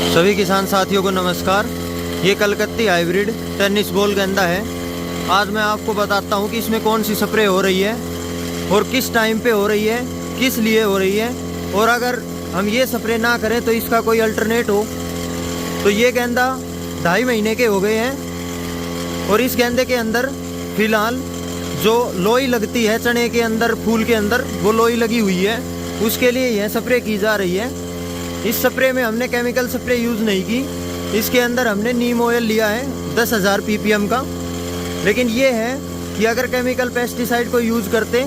सभी किसान साथियों को नमस्कार। ये कलकत्ती हाइब्रिड टेनिस बॉल गेंदा है। आज मैं आपको बताता हूँ कि इसमें कौन सी स्प्रे हो रही है और किस टाइम पे हो रही है, किस लिए हो रही है, और अगर हम ये स्प्रे ना करें तो इसका कोई अल्टरनेट हो। तो ये गेंदा 2.5 महीने के हो गए हैं और इस गेंदे के अंदर फिलहाल जो लोई लगती है चने के अंदर, फूल के अंदर, वो लोई लगी हुई है। उसके लिए यह स्प्रे की जा रही है। इस स्प्रे में हमने केमिकल स्प्रे यूज़ नहीं की। इसके अंदर हमने नीम ऑयल लिया है 10,000 ppm का। लेकिन ये है कि अगर केमिकल पेस्टिसाइड को यूज़ करते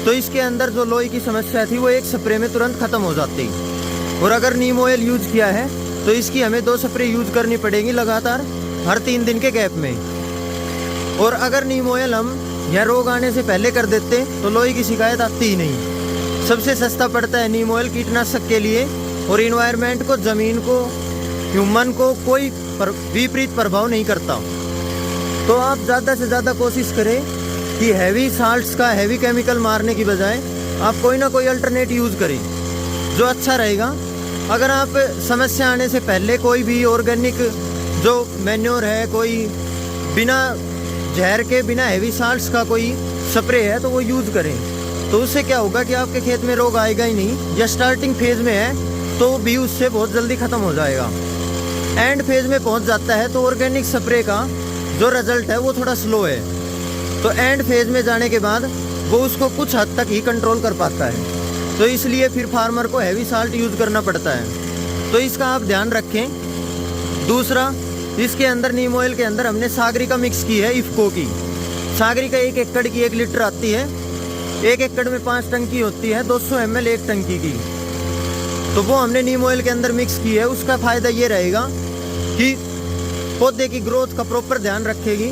तो इसके अंदर जो लोई की समस्या थी वो एक स्प्रे में तुरंत ख़त्म हो जाती। और अगर नीम ऑयल यूज़ किया है तो इसकी हमें 2 स्प्रे यूज़ करनी पड़ेगी लगातार हर 3 दिन के गैप में। और अगर नीम ऑयल हम यह रोग आने से पहले कर देते तो लोई की शिकायत आती ही नहीं। सबसे सस्ता पड़ता है नीम ऑयल कीटनाशक के लिए, और इन्वायरमेंट को, ज़मीन को, ह्यूमन को कोई विपरीत प्रभाव नहीं करता। तो आप ज़्यादा से ज़्यादा कोशिश करें कि हैवी साल्ट्स का, हैवी केमिकल मारने की बजाय आप कोई ना कोई अल्टरनेट यूज़ करें जो अच्छा रहेगा। अगर आप समस्या आने से पहले कोई भी ऑर्गेनिक जो मैन्योर है, कोई बिना जहर के, बिना हैवी साल्ट्स का कोई स्प्रे है तो वो यूज़ करें। तो उससे क्या होगा कि आपके खेत में रोग आएगा ही नहीं। या स्टार्टिंग फेज़ में है तो भी उससे बहुत जल्दी ख़त्म हो जाएगा। एंड फेज़ में पहुंच जाता है तो ऑर्गेनिक स्प्रे का जो रिजल्ट है वो थोड़ा स्लो है। तो एंड फेज़ में जाने के बाद वो उसको कुछ हद तक ही कंट्रोल कर पाता है। तो इसलिए फिर फार्मर को हैवी साल्ट यूज़ करना पड़ता है। तो इसका आप ध्यान रखें। दूसरा, इसके अंदर नीम ऑयल के अंदर हमने सागरिका मिक्स की है, इफ्को की। सागरिका 1 एकड़ की 1 लीटर आती है। 1 एकड़ में 5 टंकी होती है, 200 ml 1 टंकी की। तो वो हमने नीम ऑयल के अंदर मिक्स की है। उसका फ़ायदा ये रहेगा कि पौधे की ग्रोथ का प्रॉपर ध्यान रखेगी,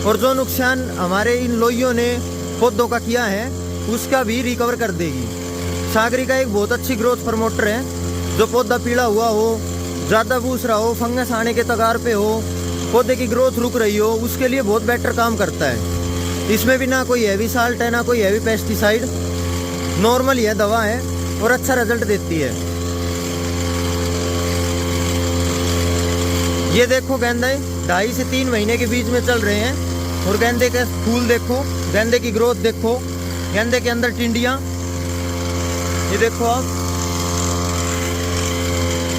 और जो नुकसान हमारे इन लोइयों ने पौधों का किया है उसका भी रिकवर कर देगी। सागरिका एक बहुत अच्छी ग्रोथ प्रमोटर है। जो पौधा पीला हुआ हो, ज़्यादा बूसरा हो, फंगस आने के तगार पे हो, पौधे की ग्रोथ रुक रही हो, उसके लिए बहुत बेटर काम करता है। इसमें भी ना कोई हैवी साल्ट है, ना कोई हैवी पेस्टिसाइड, नॉर्मल यह दवा है और अच्छा रिजल्ट देती है। ये देखो गेंदे 2.5 से 3 महीने के बीच में चल रहे हैं, और गेंदे के फूल देखो, गेंदे की ग्रोथ देखो, गेंदे के अंदर टिंडियाँ ये देखो आप।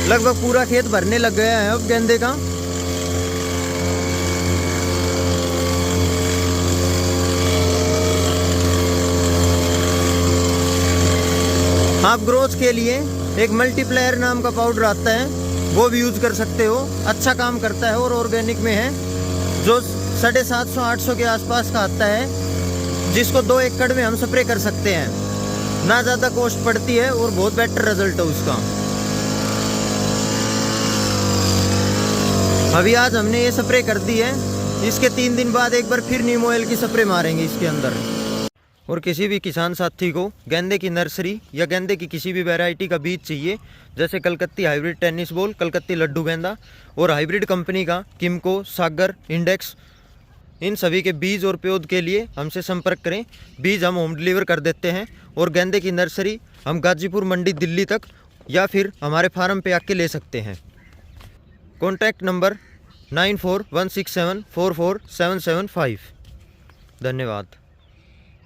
लगभग पूरा खेत भरने लग गया है अब गेंदे का। आप ग्रोथ के लिए एक मल्टीप्लायर नाम का पाउडर आता है, वो भी यूज़ कर सकते हो। अच्छा काम करता है और ऑर्गेनिक में है, जो 750-800 के आसपास का आता है, जिसको 2 एकड़ में हम स्प्रे कर सकते हैं। ना ज़्यादा कॉस्ट पड़ती है और बहुत बेटर रिजल्ट है उसका। अभी आज हमने ये स्प्रे कर दी है। इसके 3 दिन बाद एक बार फिर नीम ऑयल की स्प्रे मारेंगे इसके अंदर। और किसी भी किसान साथी को गेंदे की नर्सरी या गेंदे की किसी भी वैरायटी का बीज चाहिए, जैसे कलकत्ती हाइब्रिड टेनिस बॉल, कलकत्ती लड्डू गेंदा, और हाइब्रिड कंपनी का किमको, सागर, इंडेक्स, इन सभी के बीज और पौध के लिए हमसे संपर्क करें। बीज हम होम डिलीवर कर देते हैं, और गेंदे की नर्सरी हम गाजीपुर मंडी दिल्ली तक या फिर हमारे फार्म पे आके ले सकते हैं। Contact number 9416744775। धन्यवाद।